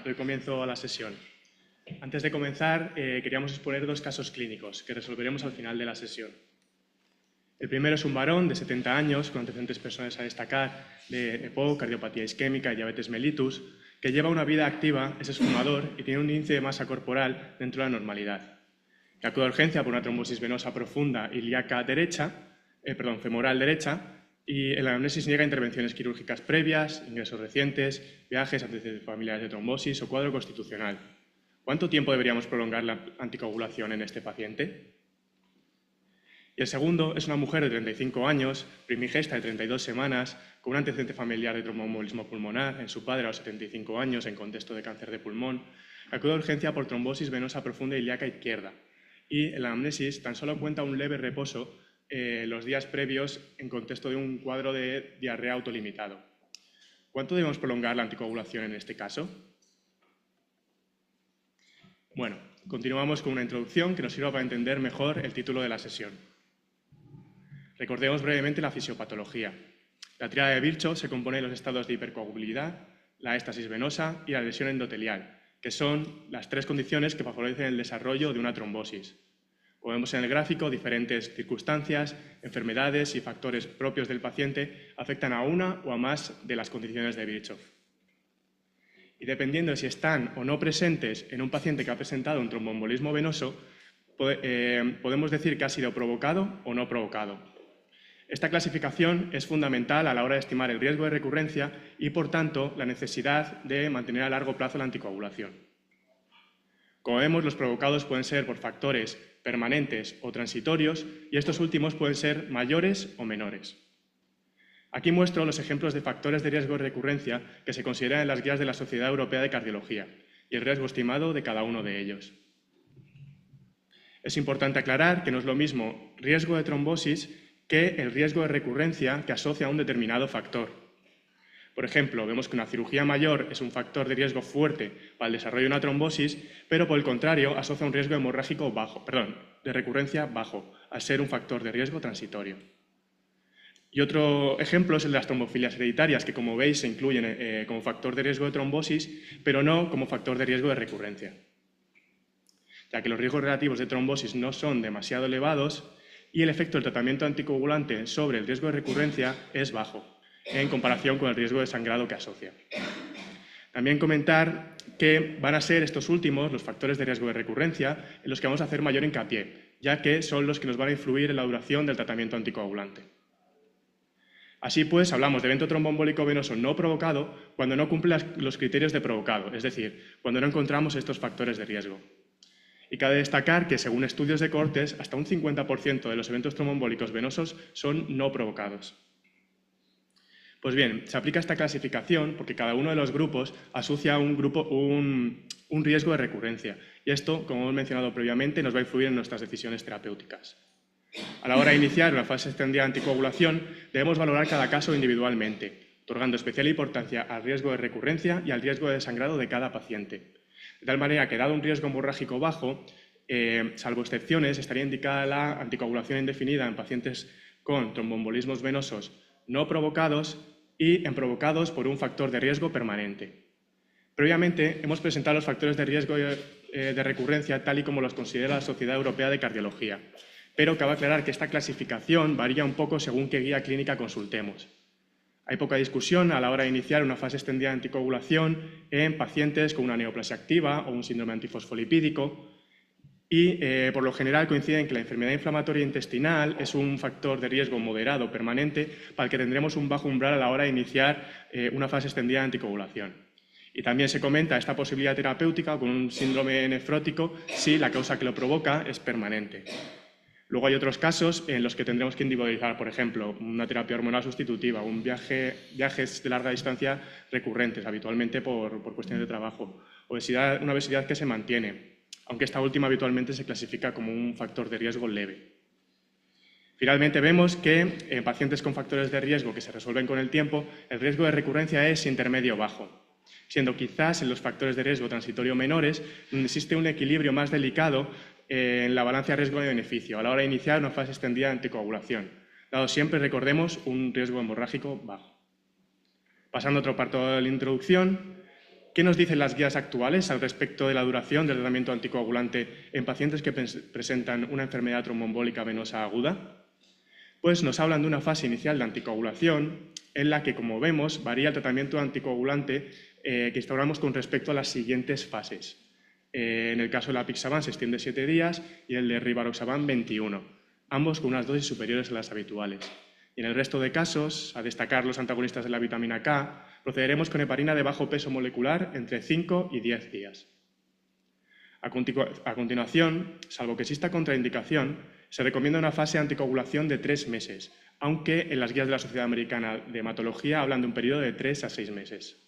Doy comienzo a la sesión. Antes de comenzar, queríamos exponer dos casos clínicos que resolveremos al final de la sesión. El primero es un varón de 70 años con antecedentes personales a destacar de EPOC, cardiopatía isquémica y diabetes mellitus, que lleva una vida activa, es fumador y tiene un índice de masa corporal dentro de la normalidad. Que acude a urgencia por una trombosis venosa profunda ilíaca femoral derecha, y en la anamnesis niega intervenciones quirúrgicas previas, ingresos recientes, viajes, antecedentes familiares de trombosis o cuadro constitucional. ¿Cuánto tiempo deberíamos prolongar la anticoagulación en este paciente? Y el segundo es una mujer de 35 años, primigesta de 32 semanas, con un antecedente familiar de tromboembolismo pulmonar en su padre a los 75 años en contexto de cáncer de pulmón, acude a urgencia por trombosis venosa profunda ilíaca izquierda. Y en la anamnesis tan solo cuenta un leve reposo los días previos en contexto de un cuadro de diarrea autolimitado. ¿Cuánto debemos prolongar la anticoagulación en este caso? Bueno, continuamos con una introducción que nos sirva para entender mejor el título de la sesión. Recordemos brevemente la fisiopatología. La tríada de Virchow se compone de los estados de hipercoagulabilidad, la éstasis venosa y la lesión endotelial, que son las tres condiciones que favorecen el desarrollo de una trombosis. Como vemos en el gráfico, diferentes circunstancias, enfermedades y factores propios del paciente afectan a una o a más de las condiciones de Virchow. Y dependiendo de si están o no presentes en un paciente que ha presentado un tromboembolismo venoso, podemos decir que ha sido provocado o no provocado. Esta clasificación es fundamental a la hora de estimar el riesgo de recurrencia y, por tanto, la necesidad de mantener a largo plazo la anticoagulación. Como vemos, los provocados pueden ser por factores permanentes o transitorios y estos últimos pueden ser mayores o menores. Aquí muestro los ejemplos de factores de riesgo de recurrencia que se consideran en las guías de la Sociedad Europea de Cardiología y el riesgo estimado de cada uno de ellos. Es importante aclarar que no es lo mismo riesgo de trombosis que el riesgo de recurrencia que asocia a un determinado factor. Por ejemplo, vemos que una cirugía mayor es un factor de riesgo fuerte para el desarrollo de una trombosis, pero por el contrario asocia un riesgo hemorrágico de recurrencia bajo, al ser un factor de riesgo transitorio. Y otro ejemplo es el de las trombofilias hereditarias, que como veis se incluyen como factor de riesgo de trombosis, pero no como factor de riesgo de recurrencia. Ya que los riesgos relativos de trombosis no son demasiado elevados y el efecto del tratamiento anticoagulante sobre el riesgo de recurrencia es bajo, en comparación con el riesgo de sangrado que asocia. También comentar que van a ser estos últimos, los factores de riesgo de recurrencia, en los que vamos a hacer mayor hincapié, ya que son los que nos van a influir en la duración del tratamiento anticoagulante. Así pues, hablamos de evento tromboembólico venoso no provocado cuando no cumple los criterios de provocado, es decir, cuando no encontramos estos factores de riesgo. Y cabe destacar que, según estudios de cohortes, hasta un 50% de los eventos tromboembólicos venosos son no provocados. Pues bien, se aplica esta clasificación porque cada uno de los grupos asocia a un riesgo de recurrencia y esto, como hemos mencionado previamente, nos va a influir en nuestras decisiones terapéuticas. A la hora de iniciar una fase extendida de anticoagulación, debemos valorar cada caso individualmente, otorgando especial importancia al riesgo de recurrencia y al riesgo de desangrado de cada paciente. De tal manera que, dado un riesgo hemorrágico bajo, salvo excepciones, estaría indicada la anticoagulación indefinida en pacientes con tromboembolismos venosos no provocados y en provocados por un factor de riesgo permanente. Previamente hemos presentado los factores de riesgo de recurrencia tal y como los considera la Sociedad Europea de Cardiología, pero cabe aclarar que esta clasificación varía un poco según qué guía clínica consultemos. Hay poca discusión a la hora de iniciar una fase extendida de anticoagulación en pacientes con una neoplasia activa o un síndrome antifosfolipídico y por lo general coinciden en que la enfermedad inflamatoria intestinal es un factor de riesgo moderado permanente para el que tendremos un bajo umbral a la hora de iniciar una fase extendida de anticoagulación. Y también se comenta esta posibilidad terapéutica con un síndrome nefrótico si la causa que lo provoca es permanente. Luego hay otros casos en los que tendremos que individualizar, por ejemplo, una terapia hormonal sustitutiva, viajes de larga distancia recurrentes, habitualmente por cuestiones de trabajo, una obesidad que se mantiene, aunque esta última habitualmente se clasifica como un factor de riesgo leve. Finalmente vemos que en pacientes con factores de riesgo que se resuelven con el tiempo, el riesgo de recurrencia es intermedio-bajo, siendo quizás en los factores de riesgo transitorio menores donde existe un equilibrio más delicado en la balanza riesgo-beneficio a la hora de iniciar una fase extendida de anticoagulación, dado siempre, recordemos, un riesgo hemorrágico bajo. Pasando a otro apartado de la introducción, ¿qué nos dicen las guías actuales al respecto de la duración del tratamiento anticoagulante en pacientes que presentan una enfermedad tromboembólica venosa aguda? Pues nos hablan de una fase inicial de anticoagulación en la que, como vemos, varía el tratamiento anticoagulante que instauramos con respecto a las siguientes fases. En el caso de la apixaban se extiende 7 días y el de rivaroxaban 21, ambos con unas dosis superiores a las habituales. Y en el resto de casos, a destacar los antagonistas de la vitamina K, procederemos con heparina de bajo peso molecular entre 5 y 10 días. A continuación, salvo que exista contraindicación, se recomienda una fase de anticoagulación de 3 meses, aunque en las guías de la Sociedad Americana de Hematología hablan de un periodo de 3 a 6 meses.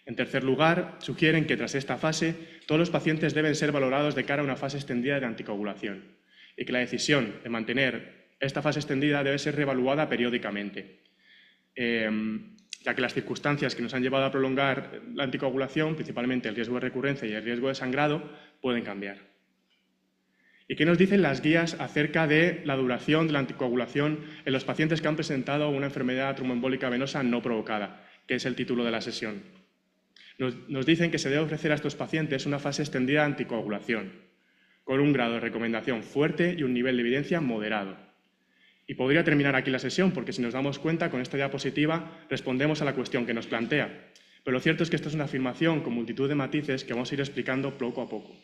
En tercer lugar, sugieren que tras esta fase, todos los pacientes deben ser valorados de cara a una fase extendida de anticoagulación y que la decisión de mantener esta fase extendida debe ser reevaluada periódicamente, ya que las circunstancias que nos han llevado a prolongar la anticoagulación, principalmente el riesgo de recurrencia y el riesgo de sangrado, pueden cambiar. ¿Y qué nos dicen las guías acerca de la duración de la anticoagulación en los pacientes que han presentado una enfermedad tromboembólica venosa no provocada, que es el título de la sesión? Nos dicen que se debe ofrecer a estos pacientes una fase extendida de anticoagulación, con un grado de recomendación fuerte y un nivel de evidencia moderado. Y podría terminar aquí la sesión, porque si nos damos cuenta, con esta diapositiva respondemos a la cuestión que nos plantea. Pero lo cierto es que esta es una afirmación con multitud de matices que vamos a ir explicando poco a poco.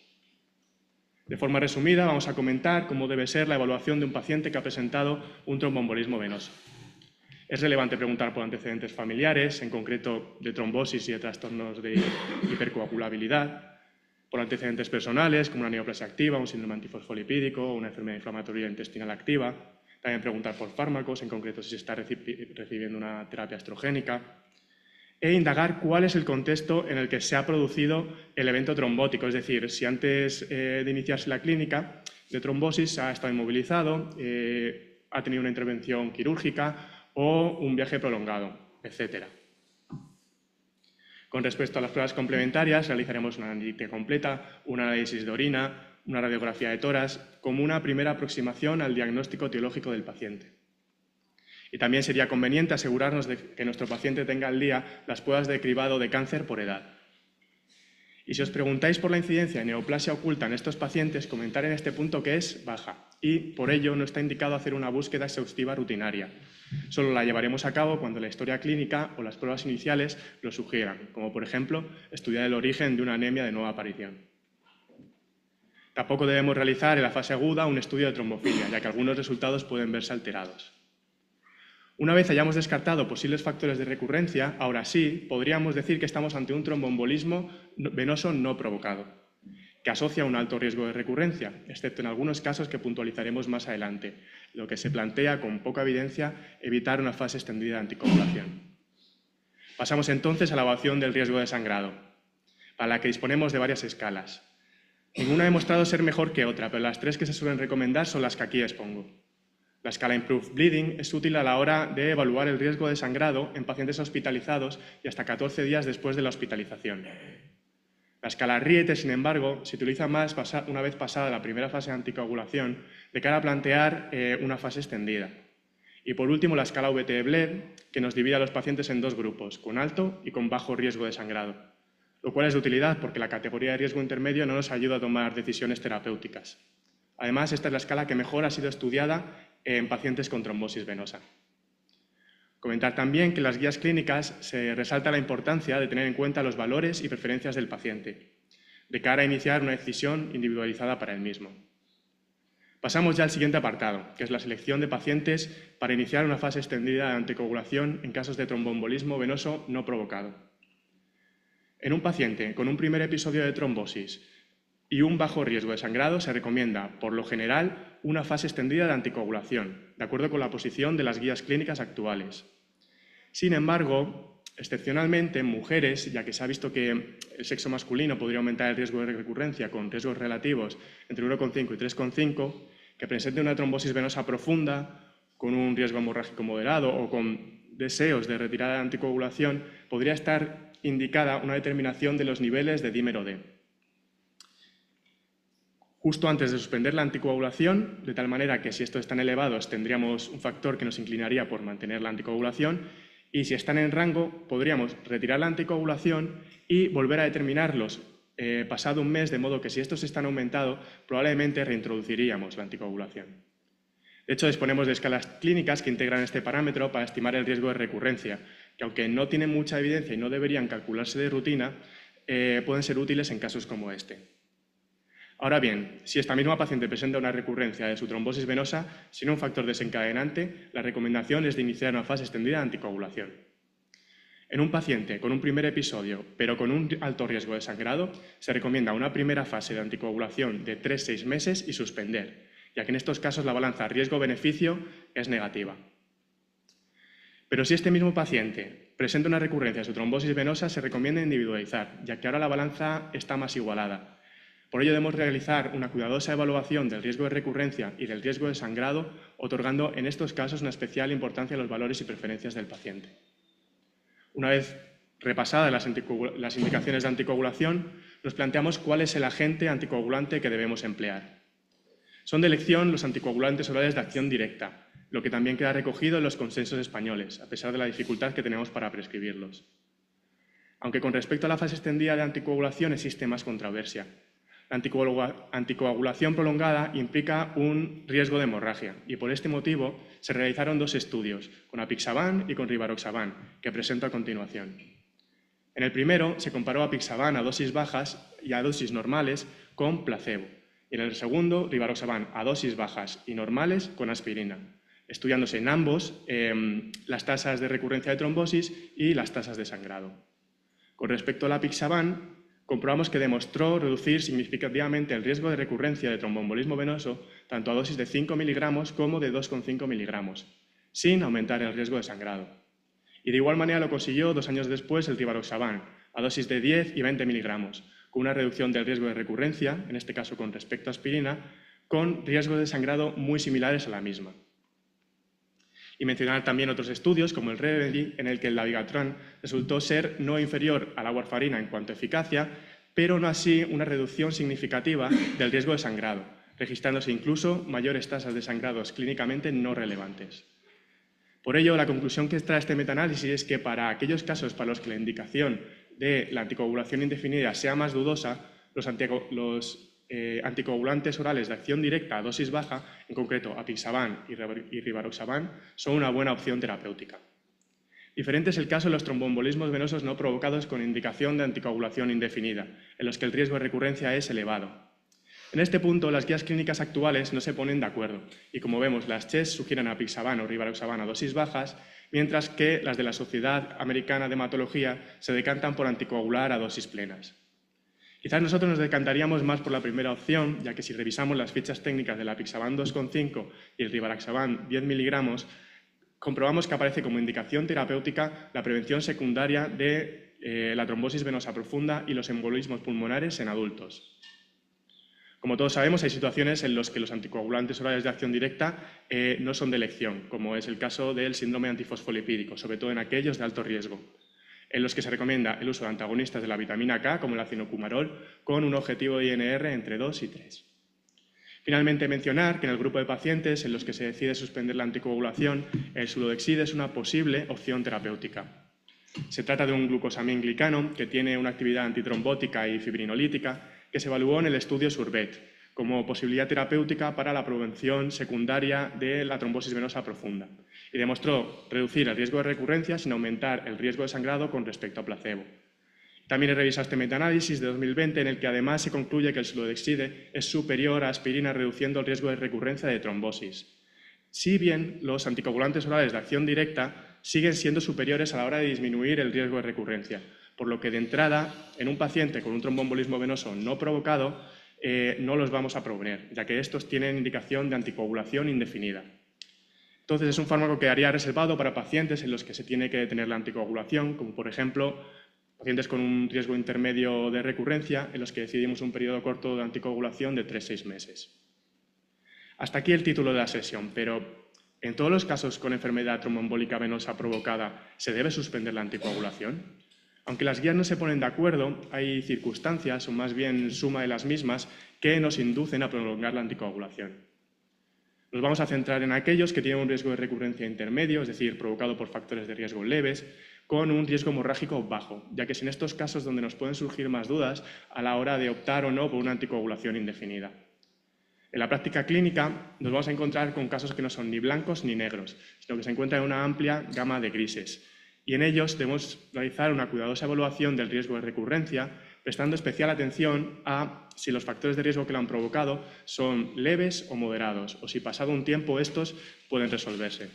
De forma resumida, vamos a comentar cómo debe ser la evaluación de un paciente que ha presentado un tromboembolismo venoso. Es relevante preguntar por antecedentes familiares, en concreto de trombosis y de trastornos de hipercoagulabilidad, por antecedentes personales, como una neoplasia activa, un síndrome antifosfolipídico o una enfermedad inflamatoria intestinal activa. También preguntar por fármacos, en concreto si se está recibiendo una terapia estrogénica. E indagar cuál es el contexto en el que se ha producido el evento trombótico, es decir, si antes de iniciarse la clínica de trombosis ha estado inmovilizado, ha tenido una intervención quirúrgica o un viaje prolongado, etc. Con respecto a las pruebas complementarias, realizaremos una analítica completa, un análisis de orina, una radiografía de tórax, como una primera aproximación al diagnóstico etiológico del paciente. Y también sería conveniente asegurarnos de que nuestro paciente tenga al día las pruebas de cribado de cáncer por edad. Y si os preguntáis por la incidencia de neoplasia oculta en estos pacientes, comentar en este punto que es baja y, por ello, no está indicado hacer una búsqueda exhaustiva rutinaria. Solo la llevaremos a cabo cuando la historia clínica o las pruebas iniciales lo sugieran, como por ejemplo, estudiar el origen de una anemia de nueva aparición. Tampoco debemos realizar en la fase aguda un estudio de trombofilia, ya que algunos resultados pueden verse alterados. Una vez hayamos descartado posibles factores de recurrencia, ahora sí, podríamos decir que estamos ante un tromboembolismo venoso no provocado, que asocia un alto riesgo de recurrencia, excepto en algunos casos que puntualizaremos más adelante, lo que se plantea con poca evidencia evitar una fase extendida de anticoagulación. Pasamos entonces a la evaluación del riesgo de sangrado, para la que disponemos de varias escalas. Ninguna ha demostrado ser mejor que otra, pero las 3 que se suelen recomendar son las que aquí expongo. La escala Improved Bleeding es útil a la hora de evaluar el riesgo de sangrado en pacientes hospitalizados y hasta 14 días después de la hospitalización. La escala Riete, sin embargo, se utiliza más una vez pasada la primera fase de anticoagulación de cara a plantear una fase extendida. Y por último, la escala VTE-Bled, que nos divide a los pacientes en 2 grupos, con alto y con bajo riesgo de sangrado, lo cual es de utilidad porque la categoría de riesgo intermedio no nos ayuda a tomar decisiones terapéuticas. Además, esta es la escala que mejor ha sido estudiada en pacientes con trombosis venosa. Comentar también que en las guías clínicas se resalta la importancia de tener en cuenta los valores y preferencias del paciente, de cara a iniciar una decisión individualizada para el mismo. Pasamos ya al siguiente apartado, que es la selección de pacientes para iniciar una fase extendida de anticoagulación en casos de tromboembolismo venoso no provocado. En un paciente con un primer episodio de trombosis y un bajo riesgo de sangrado se recomienda, por lo general, una fase extendida de anticoagulación, de acuerdo con la posición de las guías clínicas actuales. Sin embargo, excepcionalmente en mujeres, ya que se ha visto que el sexo masculino podría aumentar el riesgo de recurrencia con riesgos relativos entre 1,5 y 3,5, que presente una trombosis venosa profunda, con un riesgo hemorrágico moderado o con deseos de retirada de anticoagulación, podría estar indicada una determinación de los niveles de dímero D. Justo antes de suspender la anticoagulación, de tal manera que si estos están elevados tendríamos un factor que nos inclinaría por mantener la anticoagulación Y si están en rango, podríamos retirar la anticoagulación y volver a determinarlos pasado un mes, de modo que si estos están aumentados, probablemente reintroduciríamos la anticoagulación. De hecho, disponemos de escalas clínicas que integran este parámetro para estimar el riesgo de recurrencia, que aunque no tienen mucha evidencia y no deberían calcularse de rutina, pueden ser útiles en casos como este. Ahora bien, si esta misma paciente presenta una recurrencia de su trombosis venosa sin un factor desencadenante, la recomendación es de iniciar una fase extendida de anticoagulación. En un paciente con un primer episodio, pero con un alto riesgo de sangrado, se recomienda una primera fase de anticoagulación de 3-6 meses y suspender, ya que en estos casos la balanza riesgo-beneficio es negativa. Pero si este mismo paciente presenta una recurrencia de su trombosis venosa, se recomienda individualizar, ya que ahora la balanza está más igualada. Por ello debemos realizar una cuidadosa evaluación del riesgo de recurrencia y del riesgo de sangrado, otorgando en estos casos una especial importancia a los valores y preferencias del paciente. Una vez repasadas las indicaciones de anticoagulación, nos planteamos cuál es el agente anticoagulante que debemos emplear. Son de elección los anticoagulantes orales de acción directa, lo que también queda recogido en los consensos españoles, a pesar de la dificultad que tenemos para prescribirlos. Aunque con respecto a la fase extendida de anticoagulación existe más controversia. La anticoagulación prolongada implica un riesgo de hemorragia y por este motivo se realizaron 2 estudios, con apixaban y con rivaroxaban, que presento a continuación. En el primero se comparó apixaban a dosis bajas y a dosis normales con placebo y en el segundo rivaroxaban a dosis bajas y normales con aspirina, estudiándose en ambos las tasas de recurrencia de trombosis y las tasas de sangrado. Con respecto al apixaban, comprobamos que demostró reducir significativamente el riesgo de recurrencia de tromboembolismo venoso tanto a dosis de 5 miligramos como de 2,5 miligramos, sin aumentar el riesgo de sangrado. Y de igual manera lo consiguió 2 años después el rivaroxaban, a dosis de 10 y 20 miligramos, con una reducción del riesgo de recurrencia, en este caso con respecto a aspirina, con riesgos de sangrado muy similares a la misma. Y mencionar también otros estudios, como el REMEDY, en el que el dabigatran resultó ser no inferior a la warfarina en cuanto a eficacia, pero no así una reducción significativa del riesgo de sangrado, registrándose incluso mayores tasas de sangrados clínicamente no relevantes. Por ello, la conclusión que trae este metaanálisis es que para aquellos casos para los que la indicación de la anticoagulación indefinida sea más dudosa, los anticoagulantes orales de acción directa a dosis baja, en concreto apixaban y rivaroxaban, son una buena opción terapéutica. Diferente es el caso de los tromboembolismos venosos no provocados con indicación de anticoagulación indefinida, en los que el riesgo de recurrencia es elevado. En este punto, las guías clínicas actuales no se ponen de acuerdo y, como vemos, las CHES sugieren apixaban o rivaroxaban a dosis bajas, mientras que las de la Sociedad Americana de Hematología se decantan por anticoagular a dosis plenas. Quizás nosotros nos decantaríamos más por la primera opción, ya que si revisamos las fichas técnicas del apixaban 2,5 y el rivaroxaban 10 miligramos, comprobamos que aparece como indicación terapéutica la prevención secundaria de la trombosis venosa profunda y los embolismos pulmonares en adultos. Como todos sabemos, hay situaciones en las que los anticoagulantes orales de acción directa no son de elección, como es el caso del síndrome antifosfolipídico, sobre todo en aquellos de alto riesgo, en los que se recomienda el uso de antagonistas de la vitamina K, como el acinocumarol, con un objetivo de INR entre 2 y 3. Finalmente, mencionar que en el grupo de pacientes en los que se decide suspender la anticoagulación, el sulodexide es una posible opción terapéutica. Se trata de un glucosaminglicano que tiene una actividad antitrombótica y fibrinolítica que se evaluó en el estudio SURVET como posibilidad terapéutica para la prevención secundaria de la trombosis venosa profunda y demostró reducir el riesgo de recurrencia sin aumentar el riesgo de sangrado con respecto a placebo. También he revisado este metaanálisis de 2020 en el que además se concluye que el sulodexide es superior a aspirina reduciendo el riesgo de recurrencia de trombosis. Si bien los anticoagulantes orales de acción directa siguen siendo superiores a la hora de disminuir el riesgo de recurrencia, por lo que de entrada, en un paciente con un tromboembolismo venoso no provocado, no los vamos a proponer, ya que estos tienen indicación de anticoagulación indefinida. Entonces, es un fármaco que haría reservado para pacientes en los que se tiene que detener la anticoagulación, como por ejemplo, pacientes con un riesgo intermedio de recurrencia, en los que decidimos un periodo corto de anticoagulación de 3-6 meses. Hasta aquí el título de la sesión, pero ¿en todos los casos con enfermedad tromboembólica venosa provocada se debe suspender la anticoagulación? Aunque las guías no se ponen de acuerdo, hay circunstancias, o más bien suma de las mismas, que nos inducen a prolongar la anticoagulación. Nos vamos a centrar en aquellos que tienen un riesgo de recurrencia intermedio, es decir, provocado por factores de riesgo leves, con un riesgo hemorrágico bajo, ya que es en estos casos donde nos pueden surgir más dudas a la hora de optar o no por una anticoagulación indefinida. En la práctica clínica nos vamos a encontrar con casos que no son ni blancos ni negros, sino que se encuentran en una amplia gama de grises. Y en ellos debemos realizar una cuidadosa evaluación del riesgo de recurrencia, prestando especial atención a si los factores de riesgo que lo han provocado son leves o moderados, o si pasado un tiempo estos pueden resolverse.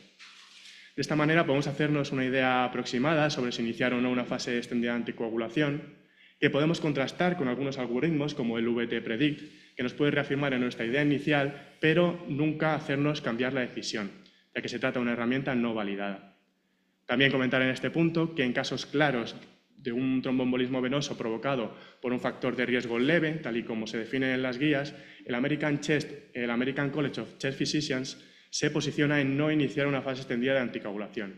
De esta manera podemos hacernos una idea aproximada sobre si iniciar o no una fase extendida de anticoagulación, que podemos contrastar con algunos algoritmos como el VT-Predict, que nos puede reafirmar en nuestra idea inicial, pero nunca hacernos cambiar la decisión, ya que se trata de una herramienta no validada. También comentar en este punto que en casos claros de un tromboembolismo venoso provocado por un factor de riesgo leve, tal y como se define en las guías, el American College of Chest Physicians se posiciona en no iniciar una fase extendida de anticoagulación.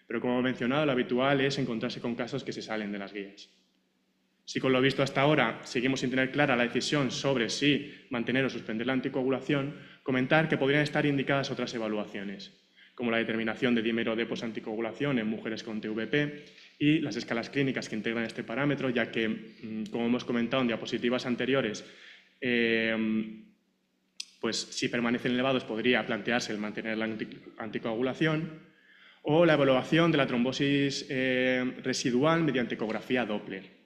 Pero como he mencionado, lo habitual es encontrarse con casos que se salen de las guías. Si con lo visto hasta ahora seguimos sin tener clara la decisión sobre si mantener o suspender la anticoagulación, comentar que podrían estar indicadas otras evaluaciones, como la determinación de dímero de posanticoagulación en mujeres con TVP y las escalas clínicas que integran este parámetro, ya que, como hemos comentado en diapositivas anteriores, pues si permanecen elevados podría plantearse el mantener la anticoagulación, o la evaluación de la trombosis residual mediante ecografía Doppler.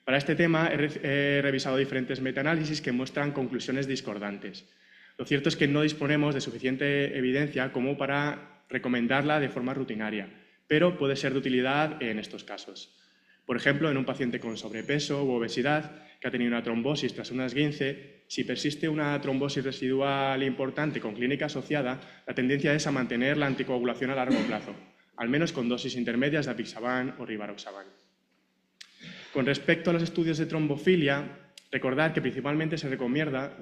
Para este tema he revisado diferentes metaanálisis que muestran conclusiones discordantes. Lo cierto es que no disponemos de suficiente evidencia como para recomendarla de forma rutinaria, pero puede ser de utilidad en estos casos. Por ejemplo, en un paciente con sobrepeso u obesidad que ha tenido una trombosis tras un esguince, si persiste una trombosis residual importante con clínica asociada, la tendencia es a mantener la anticoagulación a largo plazo, al menos con dosis intermedias de apixaban o rivaroxaban. Con respecto a los estudios de trombofilia, recordad que principalmente se recomienda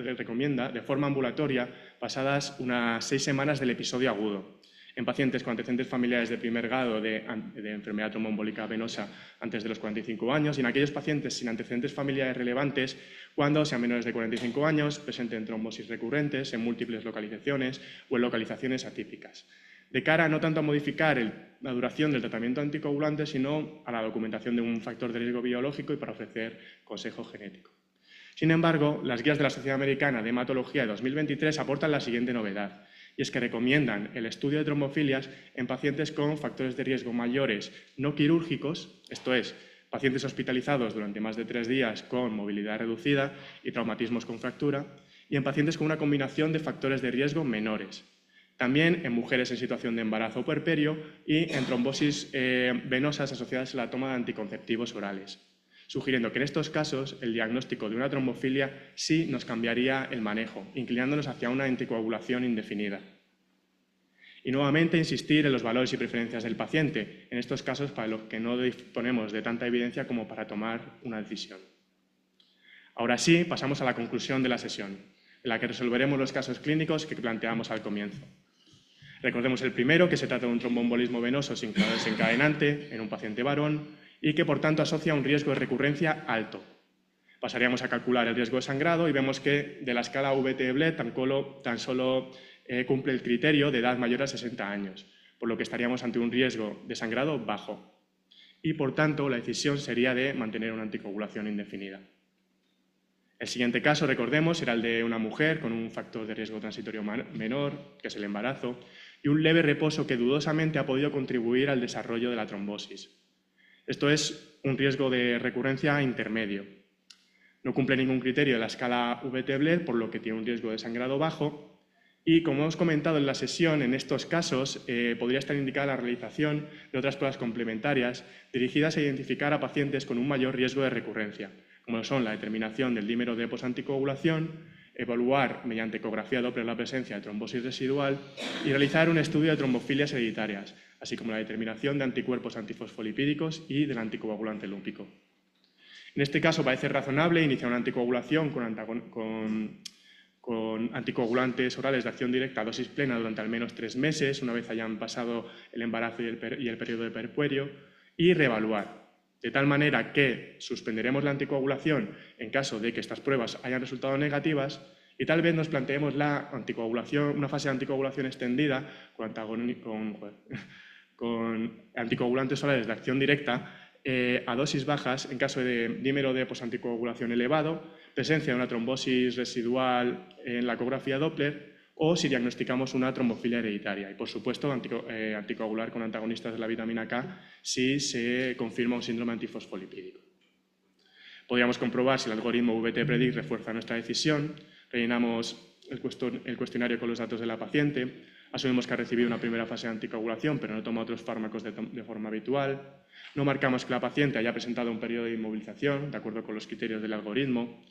de forma ambulatoria pasadas unas 6 semanas del episodio agudo, en pacientes con antecedentes familiares de primer grado de enfermedad tromboembólica venosa antes de los 45 años y en aquellos pacientes sin antecedentes familiares relevantes cuando sean menores de 45 años, presenten trombosis recurrentes en múltiples localizaciones o en localizaciones atípicas, de cara no tanto a modificar la duración del tratamiento anticoagulante, sino a la documentación de un factor de riesgo biológico y para ofrecer consejo genético. Sin embargo, las guías de la Sociedad Americana de Hematología de 2023 aportan la siguiente novedad, y es que recomiendan el estudio de trombofilias en pacientes con factores de riesgo mayores no quirúrgicos, esto es, pacientes hospitalizados durante más de 3 días con movilidad reducida y traumatismos con fractura, y en pacientes con una combinación de factores de riesgo menores. También en mujeres en situación de embarazo puerperio y en trombosis venosas asociadas a la toma de anticonceptivos orales, sugiriendo que en estos casos el diagnóstico de una trombofilia sí nos cambiaría el manejo, inclinándonos hacia una anticoagulación indefinida. Y nuevamente insistir en los valores y preferencias del paciente, en estos casos para los que no disponemos de tanta evidencia como para tomar una decisión. Ahora sí, pasamos a la conclusión de la sesión, en la que resolveremos los casos clínicos que planteamos al comienzo. Recordemos el primero, que se trata de un tromboembolismo venoso sin desencadenante en un paciente varón y que, por tanto, asocia un riesgo de recurrencia alto. Pasaríamos a calcular el riesgo de sangrado y vemos que de la escala VT-BLED tan solo cumple el criterio de edad mayor a 60 años, por lo que estaríamos ante un riesgo de sangrado bajo. Y, por tanto, la decisión sería de mantener una anticoagulación indefinida. El siguiente caso, recordemos, era el de una mujer con un factor de riesgo transitorio menor, que es el embarazo, y un leve reposo que dudosamente ha podido contribuir al desarrollo de la trombosis. Esto es un riesgo de recurrencia intermedio. No cumple ningún criterio de la escala VT-BLED, por lo que tiene un riesgo de sangrado bajo. Y, como hemos comentado en la sesión, en estos casos podría estar indicada la realización de otras pruebas complementarias dirigidas a identificar a pacientes con un mayor riesgo de recurrencia, como son la determinación del dímero de posanticoagulación, evaluar mediante ecografía Doppler la presencia de trombosis residual y realizar un estudio de trombofilias hereditarias, así como la determinación de anticuerpos antifosfolipídicos y del anticoagulante lúpico. En este caso parece razonable iniciar una anticoagulación con anticoagulantes orales de acción directa a dosis plena durante al menos 3 meses, una vez hayan pasado el embarazo y el periodo de perpuerio, y reevaluar, de tal manera que suspenderemos la anticoagulación en caso de que estas pruebas hayan resultado negativas Y tal vez nos planteemos la anticoagulación, una fase de anticoagulación extendida con anticoagulantes orales de acción directa a dosis bajas en caso de dímero D posanticoagulación elevado, presencia de una trombosis residual en la ecografía Doppler o si diagnosticamos una trombofilia hereditaria. Y, por supuesto, anticoagular con antagonistas de la vitamina K si se confirma un síndrome antifosfolipídico. Podríamos comprobar si el algoritmo VT-PREDICT refuerza nuestra decisión. Rellenamos el cuestionario con los datos de la paciente. Asumimos que ha recibido una primera fase de anticoagulación, pero no toma otros fármacos de forma habitual. No marcamos que la paciente haya presentado un periodo de inmovilización, de acuerdo con los criterios del algoritmo.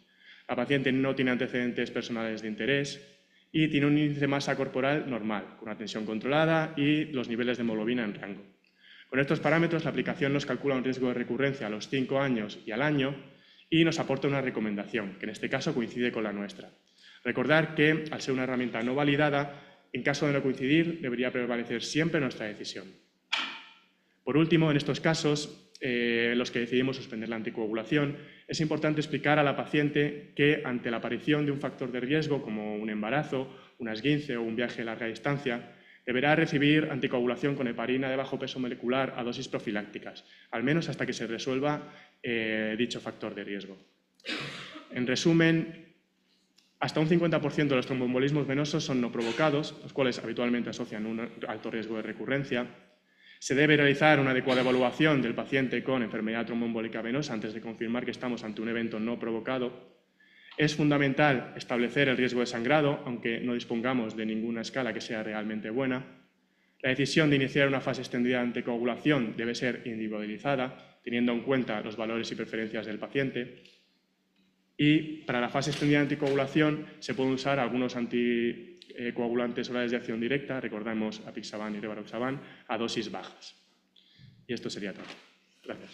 La paciente no tiene antecedentes personales de interés y tiene un índice de masa corporal normal, con una tensión controlada y los niveles de hemoglobina en rango. Con estos parámetros, la aplicación nos calcula un riesgo de recurrencia a los 5 años y al año y nos aporta una recomendación, que en este caso coincide con la nuestra. Recordar que, al ser una herramienta no validada, en caso de no coincidir, debería prevalecer siempre nuestra decisión. Por último, en estos casos, los que decidimos suspender la anticoagulación, es importante explicar a la paciente que, ante la aparición de un factor de riesgo como un embarazo, un esguince o un viaje de larga distancia, deberá recibir anticoagulación con heparina de bajo peso molecular a dosis profilácticas, al menos hasta que se resuelva dicho factor de riesgo. En resumen, hasta un 50% de los tromboembolismos venosos son no provocados, los cuales habitualmente asocian un alto riesgo de recurrencia. Se debe realizar una adecuada evaluación del paciente con enfermedad tromboembólica venosa antes de confirmar que estamos ante un evento no provocado. Es fundamental establecer el riesgo de sangrado, aunque no dispongamos de ninguna escala que sea realmente buena. La decisión de iniciar una fase extendida de anticoagulación debe ser individualizada, teniendo en cuenta los valores y preferencias del paciente. Y para la fase extendida de anticoagulación se pueden usar algunos anticoagulantes orales de acción directa, recordamos apixaban y rivaroxaban, a dosis bajas. Y esto sería todo. Gracias.